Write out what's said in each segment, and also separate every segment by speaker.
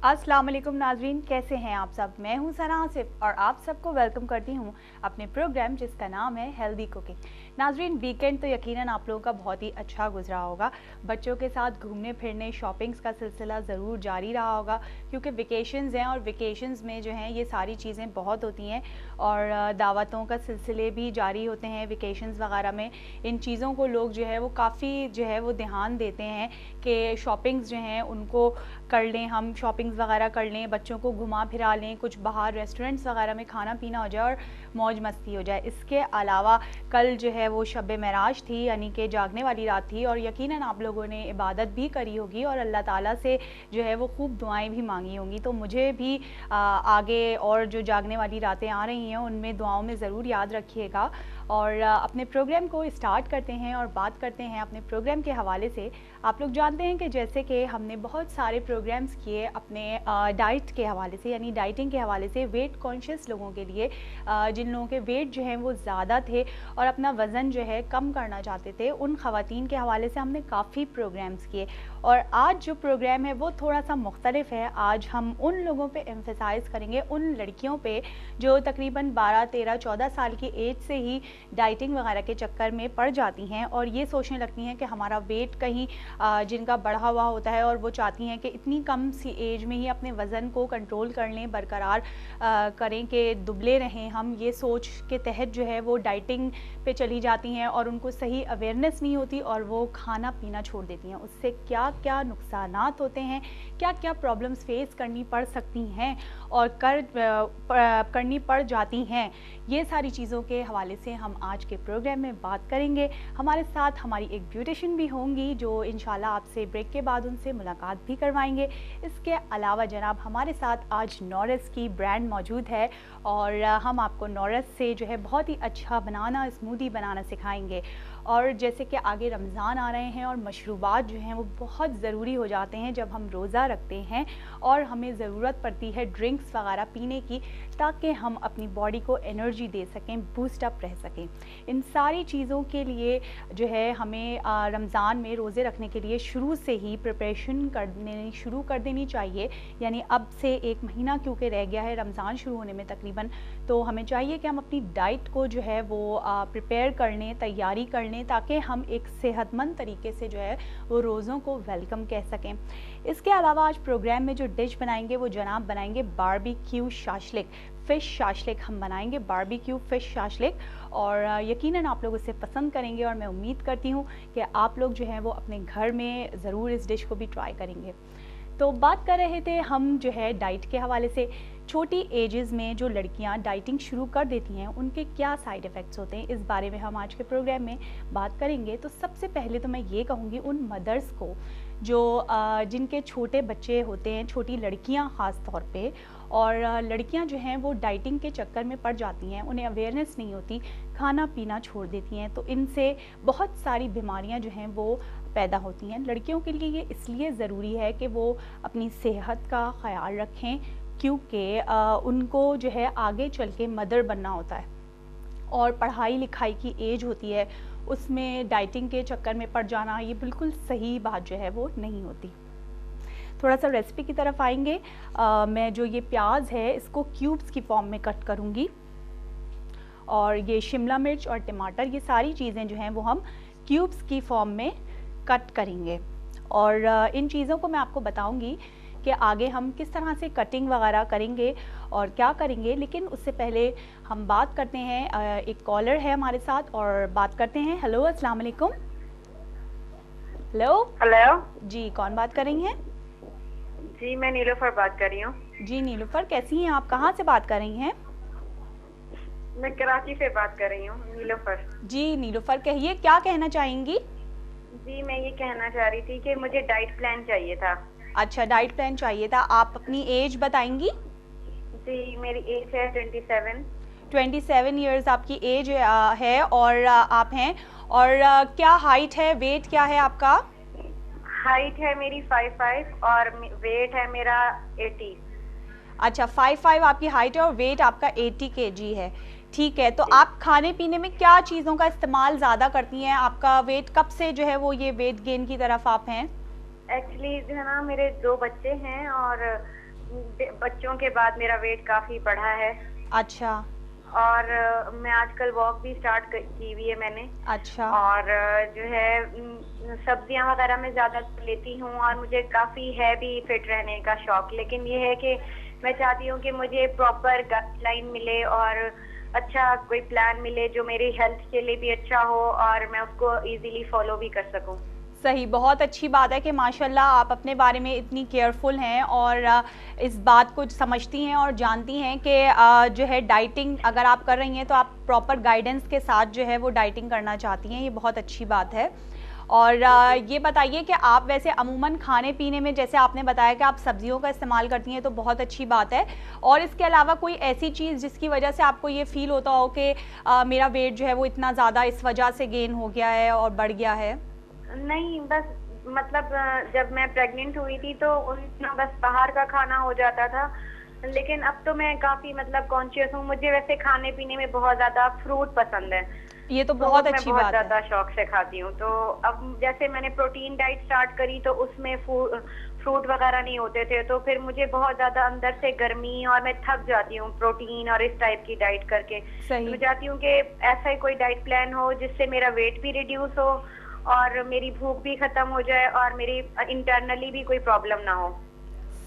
Speaker 1: अस्सलाम वालेकुम नाज़रीन, कैसे हैं आप सब। मैं हूं सना आसिफ और आप सबको वेलकम करती हूं अपने प्रोग्राम जिसका नाम है हेल्दी कुकिंग। नाज़रीन, वीकेंड तो यकीनन आप लोगों का बहुत ही अच्छा गुजरा होगा। बच्चों के साथ घूमने फिरने शॉपिंग्स का सिलसिला ज़रूर जारी रहा होगा, क्योंकि वेकेशंस हैं और वेकेशंस में जो हैं ये सारी चीज़ें बहुत होती हैं और दावतों का सिलसिले भी जारी होते हैं वेकेशंस वगैरह में। इन चीज़ों को लोग जो है वो काफ़ी जो है वो ध्यान देते हैं कि शॉपिंग्स जो हैं उनको कर लें, हम शॉपिंग्स वगैरह कर लें, बच्चों को घुमा फिरा लें, कुछ बाहर रेस्टोरेंट्स वगैरह में खाना पीना हो जाए और मौज मस्ती हो जाए। इसके अलावा कल जो है वो शब मेराज थी, यानी कि जागने वाली रात थी, और यकीनन आप लोगों ने इबादत भी करी होगी और अल्लाह ताला से जो है वो खूब दुआएं भी मांगी होंगी। तो मुझे भी आगे और जो जागने वाली रातें आ रही हैं उनमें दुआओं में ज़रूर याद रखिएगा। और अपने प्रोग्राम को स्टार्ट करते हैं और बात करते हैं अपने प्रोग्राम के हवाले से। आप लोग जानते हैं कि जैसे कि हमने बहुत सारे प्रोग्राम्स किए अपने डाइट के हवाले से, यानी डाइटिंग के हवाले से, वेट कॉन्शियस लोगों के लिए, जिन लोगों के वेट जो हैं वो ज़्यादा थे और अपना वज़न जो है कम करना चाहते थे, उन ख़वातीन के हवाले से हमने काफ़ी प्रोग्राम्स किए। और आज जो प्रोग्राम है वो थोड़ा सा मुख्तलिफ है। आज हम उन लोगों पे एम्फेसाइज़ करेंगे, उन लड़कियों पे जो तकरीबन 12, 13, 14 साल की एज से ही डाइटिंग वगैरह के चक्कर में पड़ जाती हैं और ये सोचने लगती हैं कि हमारा वेट कहीं जिनका बढ़ा हुआ होता है और वो चाहती हैं कि इतनी कम सी एज में ही अपने वज़न को कंट्रोल कर लें, बरकरार करें कि दुबले रहें हम, ये सोच के तहत जो है वो डाइटिंग पे चली जाती हैं और उनको सही अवेयरनेस नहीं होती और वो खाना पीना छोड़ देती हैं। उससे क्या क्या नुकसानात होते हैं, क्या क्या प्रॉब्लम्स फेस करनी पड़ सकती हैं और करनी पड़ जाती हैं, ये सारी चीज़ों के हवाले से हम आज के प्रोग्राम में बात करेंगे। हमारे साथ हमारी एक ब्यूटिशियन भी होंगी जो इंशाल्लाह आपसे ब्रेक के बाद उनसे मुलाकात भी करवाएंगे। इसके अलावा जनाब हमारे साथ आज नॉरिस की ब्रांड मौजूद है और हम आपको नॉरिस से जो है बहुत ही अच्छा बनाना, स्मूदी बनाना सिखाएंगे। और जैसे कि आगे रमज़ान आ रहे हैं और मशरूबात जो हैं वो बहुत ज़रूरी हो जाते हैं जब हम रोज़ा रखते हैं और हमें ज़रूरत पड़ती है ड्रिंक्स वगैरह पीने की, ताकि हम अपनी बॉडी को एनर्जी दे सकें, बूस्ट अप रह सकें। इन सारी चीज़ों के लिए जो है हमें रमज़ान में रोज़े रखने के लिए शुरू से ही प्रिपरेशन करने शुरू कर देनी चाहिए। यानी अब से एक महीना क्योंकि रह गया है रमज़ान शुरू होने में तकरीबन, तो हमें चाहिए कि हम अपनी डाइट को जो है वो प्रिपेयर कर लें, तैयारी कर लें, ताकि हम एक सेहतमंद तरीके से जो है वो रोज़ों को वेलकम कह सकें। इसके अलावा आज प्रोग्राम में जो डिश बनाएंगे वो जनाब बनाएंगे बारबेक्यू शाशलिक, फ़िश शाशलिक हम बनाएंगे, बारबेक्यू फ़िश शाशलिक, और यकीनन आप लोग इसे पसंद करेंगे और मैं उम्मीद करती हूँ कि आप लोग जो हैं वो अपने घर में ज़रूर इस डिश को भी ट्राई करेंगे। तो बात कर रहे थे हम जो है डाइट के हवाले से। छोटी एजेस में जो लड़कियां डाइटिंग शुरू कर देती हैं उनके क्या साइड इफ़ेक्ट्स होते हैं, इस बारे में हम आज के प्रोग्राम में बात करेंगे। तो सबसे पहले तो मैं ये कहूँगी उन मदर्स को जो जिनके छोटे बच्चे होते हैं, छोटी लड़कियां ख़ास तौर पे, और लड़कियां जो हैं वो डाइटिंग के चक्कर में पड़ जाती हैं, उन्हें अवेयरनेस नहीं होती, खाना पीना छोड़ देती हैं, तो इनसे बहुत सारी बीमारियां जो हैं वो पैदा होती हैं। लड़कियों के लिए ये इसलिए ज़रूरी है कि वो अपनी सेहत का ख़याल रखें, क्योंकि उनको जो है आगे चल के मदर बनना होता है और पढ़ाई लिखाई की एज होती है, उसमें डाइटिंग के चक्कर में पड़ जाना ये बिल्कुल सही बात जो है वो नहीं होती। थोड़ा सा रेसिपी की तरफ आएंगे। मैं जो ये प्याज है इसको क्यूब्स की फॉर्म में कट करूँगी, और ये शिमला मिर्च और टमाटर, ये सारी चीज़ें जो हैं वो हम क्यूब्स की फॉर्म में कट करेंगे। और इन चीज़ों को मैं आपको बताऊंगी कि आगे हम किस तरह से कटिंग वगैरह करेंगे और क्या करेंगे। लेकिन उससे पहले हम बात करते हैं, एक कॉलर है हमारे साथ और बात करते हैं। हेलो, अस्सलाम वालेकुम। हेलो जी, कौन बात कर रही हैं?
Speaker 2: जी, मैं नीलोफर बात कर रही हूँ।
Speaker 1: जी नीलोफर, कैसी हैं आप, कहाँ से बात कर रही हैं?
Speaker 2: मैं कराची से बात कर रही हूँ, नीलोफर।
Speaker 1: जी नीलोफर, कहिए क्या कहना चाहेंगी?
Speaker 2: जी, मैं ये कहना चाह रही थी कि मुझे डाइट प्लान चाहिए था।
Speaker 1: अच्छा, डाइट प्लान चाहिए था। आप अपनी एज बताएंगी?
Speaker 2: जी, मेरी एज है 27।
Speaker 1: 27 ईयर्स आपकी एज है और आप हैं, और क्या हाइट है, वेट क्या है आपका?
Speaker 2: हाइट है मेरी 5'5" और वेट है मेरा 80।
Speaker 1: अच्छा, 5'5" आपकी हाइट है और वेट आपका 80 kg है। ठीक है, तो आप खाने पीने में क्या चीज़ों का इस्तेमाल ज़्यादा करती हैं? आपका वेट कब से जो है वो ये वेट गेन की तरफ आप हैं?
Speaker 2: एक्चुअली जो है ना, मेरे 2 बच्चे हैं और बच्चों के बाद मेरा वेट काफी बढ़ा है।
Speaker 1: अच्छा।
Speaker 2: और मैं आजकल वॉक भी स्टार्ट की हुई है मैंने।
Speaker 1: अच्छा।
Speaker 2: और जो है सब्जियां वगैरह मैं ज्यादा लेती हूँ और मुझे काफी है भी फिट रहने का शौक, लेकिन ये है कि मैं चाहती हूँ कि मुझे प्रॉपर गाइडलाइन मिले और अच्छा कोई प्लान मिले जो मेरी हेल्थ के लिए भी अच्छा हो और मैं उसको इजीली फॉलो भी कर सकूँ।
Speaker 1: सही, बहुत अच्छी बात है कि माशाल्लाह आप अपने बारे में इतनी केयरफुल हैं और इस बात को समझती हैं और जानती हैं कि जो है डाइटिंग अगर आप कर रही हैं तो आप प्रॉपर गाइडेंस के साथ जो है वो डाइटिंग करना चाहती हैं, ये बहुत अच्छी बात है। और ये बताइए कि आप वैसे अमूमन खाने पीने में, जैसे आपने बताया कि आप सब्जियों का इस्तेमाल करती हैं, तो बहुत अच्छी बात है, और इसके अलावा कोई ऐसी चीज़ जिसकी वजह से आपको ये फील होता हो कि मेरा वेट जो है वो इतना ज़्यादा इस वजह से गेन हो गया है और बढ़ गया है?
Speaker 2: नहीं, बस मतलब जब मैं प्रेग्नेंट हुई थी तो उस दिनों बस बाहर का खाना हो जाता था, लेकिन अब तो मैं काफी मतलब कॉन्शियस हूँ। मुझे वैसे खाने पीने में बहुत ज्यादा फ्रूट पसंद है।
Speaker 1: ये तो बहुत अच्छी
Speaker 2: मैं बहुत
Speaker 1: बात है।
Speaker 2: ज्यादा शौक से खाती हूँ। तो अब जैसे मैंने प्रोटीन डाइट स्टार्ट करी तो उसमें फ्रूट वगैरह नहीं होते थे, तो फिर मुझे बहुत ज्यादा अंदर से गर्मी और मैं थक जाती हूँ प्रोटीन और इस टाइप की डाइट करके।
Speaker 1: सही।
Speaker 2: मैं चाहती हूँ कि ऐसा ही कोई डाइट प्लान हो जिससे मेरा वेट भी रिड्यूस हो और मेरी भूख भी खत्म हो जाए और मेरी इंटरनली भी कोई प्रॉब्लम ना हो।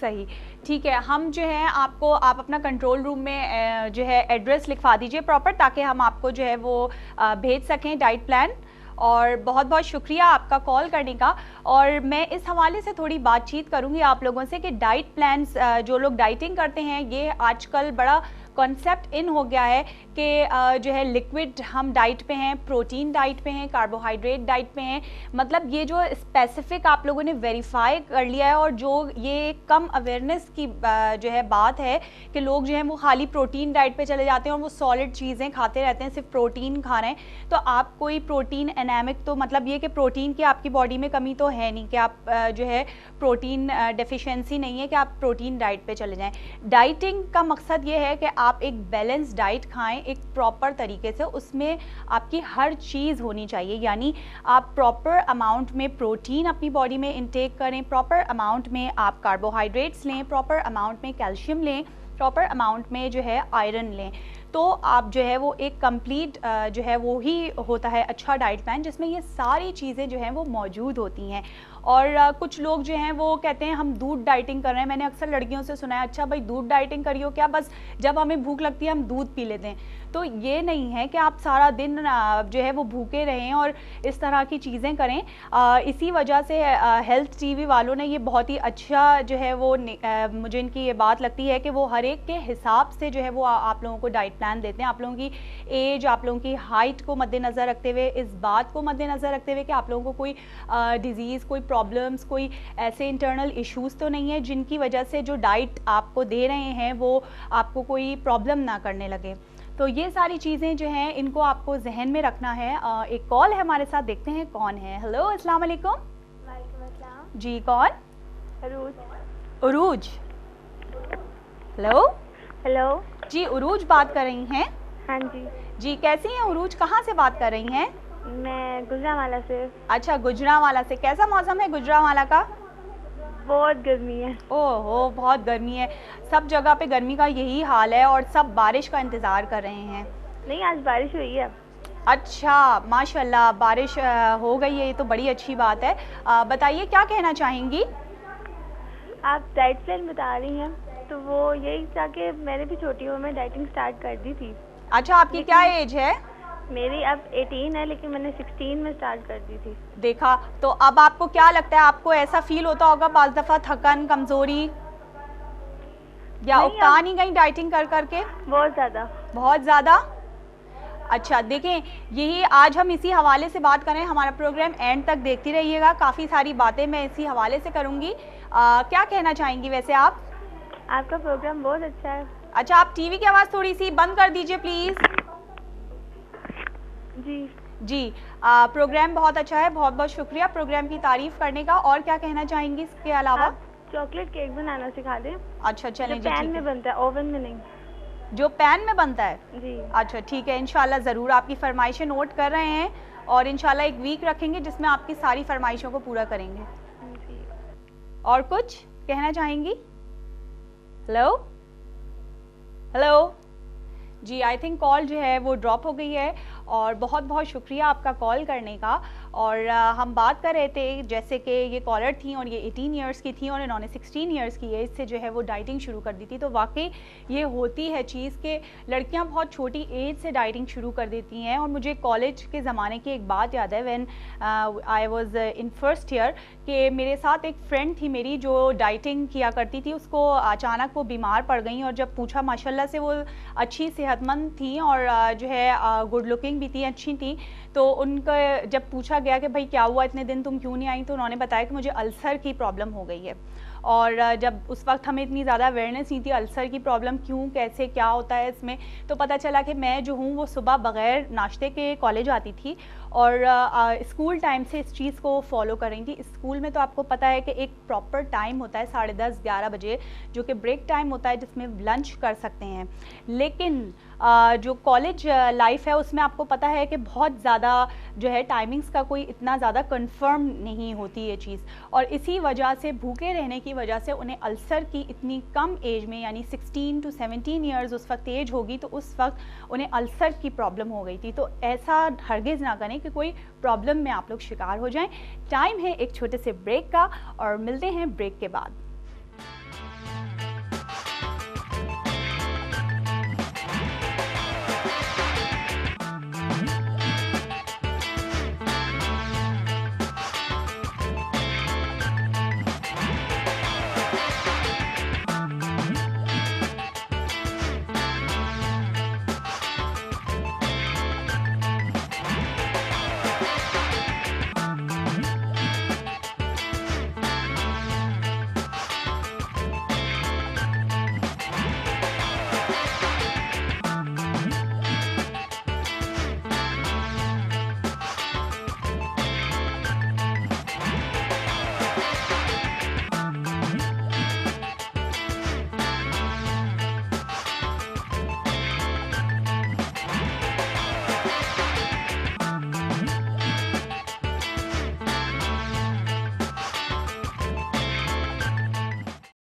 Speaker 1: सही, ठीक है। हम जो है आपको, आप अपना कंट्रोल रूम में जो है एड्रेस लिखवा दीजिए प्रॉपर, ताकि हम आपको जो है वो भेज सकें डाइट प्लान। और बहुत बहुत शुक्रिया आपका कॉल करने का। और मैं इस हवाले से थोड़ी बातचीत करूंगी आप लोगों से कि डाइट प्लान्स, जो लोग डाइटिंग करते हैं, ये आजकल बड़ा कॉन्सेप्ट इन हो गया है कि जो है लिक्विड हम डाइट पे हैं, प्रोटीन डाइट पे हैं, कार्बोहाइड्रेट डाइट पे हैं। मतलब ये जो स्पेसिफिक आप लोगों ने वेरीफाई कर लिया है, और जो ये कम अवेयरनेस की जो है बात है कि लोग जो है वो खाली प्रोटीन डाइट पे चले जाते हैं और वो सॉलिड चीज़ें खाते रहते हैं, सिर्फ प्रोटीन खा रहे हैं। तो आप कोई प्रोटीन एनेमिक, तो मतलब ये कि प्रोटीन की आपकी बॉडी में कमी तो है नहीं कि आप जो है प्रोटीन डेफिशिएंसी नहीं है कि आप प्रोटीन डाइट पे चले जाएं। डाइटिंग का मकसद ये है कि आप एक बैलेंस डाइट खाएं एक प्रॉपर तरीके से, उसमें आपकी हर चीज़ होनी चाहिए, यानी आप प्रॉपर अमाउंट में प्रोटीन अपनी बॉडी में इंटेक करें, प्रॉपर अमाउंट में आप कार्बोहाइड्रेट्स लें, प्रॉपर अमाउंट में कैल्शियम लें, प्रॉपर अमाउंट में जो है आयरन लें। तो आप जो है वो एक कंप्लीट जो है वो ही होता है अच्छा डाइट प्लान, जिसमें ये सारी चीज़ें जो हैं वो मौजूद होती हैं। और कुछ लोग जो हैं वो कहते हैं हम दूध डाइटिंग कर रहे हैं। मैंने अक्सर लड़कियों से सुना है, अच्छा भाई दूध डाइटिंग करियो क्या, बस जब हमें भूख लगती है हम दूध पी लेते हैं। तो ये नहीं है कि आप सारा दिन जो है वो भूखे रहें और इस तरह की चीज़ें करें। इसी वजह से हेल्थ टीवी वालों ने ये बहुत ही अच्छा जो है वो मुझे इनकी ये बात लगती है कि वो हर एक के हिसाब से जो है वो आप लोगों को डाइट प्लान देते हैं। आप लोगों की एज, आप लोगों की हाइट को मद्देनज़र रखते हुए, इस बात को मद्देनज़र रखते हुए कि आप लोगों को कोई डिज़ीज़, कोई प्रॉब्लम्स, कोई ऐसे इंटरनल इश्यूज़ तो नहीं है जिनकी वजह से जो डाइट आपको दे रहे हैं वो आपको कोई प्रॉब्लम ना करने लगे। तो ये सारी चीज़ें जो हैं इनको आपको जहन में रखना है। एक कॉल है हमारे साथ, देखते हैं कौन है। हेलो, अस्सलाम वालेकुम।
Speaker 2: वालेकुम अस्सलाम।
Speaker 1: जी, कौन?
Speaker 2: अरूज।
Speaker 1: उरूज। हेलो।
Speaker 2: हेलो।
Speaker 1: जी, उरूज बात कर रही हैं?
Speaker 2: हाँ जी।
Speaker 1: जी, कैसी हैं उरूज, कहाँ से बात कर रही हैं?
Speaker 2: मैं गुजरांवाला से।
Speaker 1: अच्छा, गुजरांवाला से। कैसा मौसम है गुजरांवाला का?
Speaker 2: बहुत गर्मी है।
Speaker 1: ओहो, बहुत गर्मी है। सब जगह पे गर्मी का यही हाल है और सब बारिश का इंतज़ार कर रहे हैं।
Speaker 2: नहीं, आज बारिश हुई है।
Speaker 1: अच्छा, माशाल्लाह, बारिश हो गई है, ये तो बड़ी अच्छी बात है। बताइए क्या कहना चाहेंगी?
Speaker 2: आप डाइट प्लान बता रही हैं, तो वो यही था कि मैंने भी छोटी उम्र में डाइटिंग स्टार्ट कर दी थी।
Speaker 1: अच्छा, आपकी क्या एज है?
Speaker 2: मेरी अब 18 है, लेकिन मैंने 16 में स्टार्ट कर दी थी।
Speaker 1: देखा, तो अब आपको क्या लगता है, आपको ऐसा फील होता होगा बाज़ दफ़ा थकन, कमज़ोरी, या उकता नहीं गई डाइटिंग कर करके?
Speaker 2: बहुत ज़्यादा।
Speaker 1: बहुत ज़्यादा? अच्छा, देखें, यही आज हम इसी हवाले से बात करें। हमारा प्रोग्राम एंड तक देखती रहिएगा, काफ़ी सारी बातें मैं इसी हवाले से करूँगी। क्या कहना चाहेंगी वैसे आप?
Speaker 2: आपका प्रोग्राम बहुत अच्छा है।
Speaker 1: अच्छा, आप टीवी की आवाज़ थोड़ी सी बंद कर दीजिए प्लीज़।
Speaker 2: जी।
Speaker 1: جی پروگرام بہت اچھا ہے, بہت بہت شکریہ پروگرام کی تعریف کرنے کا. اور کیا کہنا چاہیں گی اس کے علاوہ؟
Speaker 3: آپ چاکلیٹ کیک بنانا سکھا دیں.
Speaker 1: اچھا چلیں جی,
Speaker 3: پین میں بنتا ہے, اوون میں نہیں.
Speaker 1: جو پین میں بنتا ہے,
Speaker 3: جی
Speaker 1: اچھا ٹھیک ہے, انشاءاللہ ضرور آپ کی فرمائشیں نوٹ کر رہے ہیں, اور انشاءاللہ ایک ویک رکھیں گے جس میں آپ کی ساری فرمائشوں کو پورا کریں گے.
Speaker 3: جی.
Speaker 1: اور کچھ کہنا چاہیں گی؟ ہلو ہلو جی, آئی تھنک کال جو ہے وہ ڈراپ ہو گئی ہے, اور بہت بہت شکریہ آپ کا کال کرنے کا. اور ہم بات کر رہے تھے جیسے کہ یہ کالر تھیں اور یہ 18 ایئرس کی تھیں اور انہوں نے 16 ایئرس کی ایج سے جو ہے وہ ڈائٹنگ شروع کر دی تھی. تو واقعی یہ ہوتی ہے چیز کہ لڑکیاں بہت چھوٹی ایج سے ڈائٹنگ شروع کر دیتی ہیں. اور مجھے کالج کے زمانے کی ایک بات یاد ہے, when I was in first year, کہ میرے ساتھ ایک فرینڈ تھی میری جو ڈائٹنگ کیا کرتی تھی. اس کو اچانک وہ بیمار پڑ گئیں, اور جب پوچھا, ماشاءاللہ سے وہ اچھی صحت مند تھیں اور جو ہے گڈ لکنگ بھی تھیں, اچھی تھیں. تو ان کا جب پوچھا گیا کہ بھائی کیا ہوا اتنے دن تم کیوں نہیں آئیں, تو انہوں نے بتایا کہ مجھے السر کی پرابلم ہو گئی ہے. اور جب اس وقت ہمیں اتنی زیادہ اویئرنیس نہیں تھی السر کی پرابلم کیوں, کیسے, کیا ہوتا ہے اس میں, تو پتہ چلا کہ میں جو ہوں وہ صبح بغیر ناشتے کے کالج آتی تھی, اور اسکول ٹائم سے اس چیز کو فالو کر رہی تھی. اسکول میں تو آپ کو پتہ ہے کہ ایک پراپر ٹائم ہوتا ہے 10:30-11 بجے, جو کہ بریک ٹائم ہوتا ہے جس میں لنچ کر سکتے ہیں. لیکن جو کالج لائف ہے اس میں آپ کو پتہ ہے کہ بہت زیادہ جو ہے ٹائمنگز کا کوئی اتنا زیادہ کنفرم نہیں ہوتی یہ چیز, اور اسی وجہ سے بھوکے رہنے کی وجہ سے انہیں السر کی اتنی کم ایج میں, یعنی 16 to 17 ایئرز اس وقت ایج ہوگی, تو اس وقت انہیں السر کی پرابلم ہو گئی تھی. تو ایسا ہرگز نہ کریں کہ کوئی پرابلم میں آپ لوگ شکار ہو جائیں. ٹائم ہے ایک چھوٹے سے بریک کا, اور ملتے ہیں بریک کے بعد.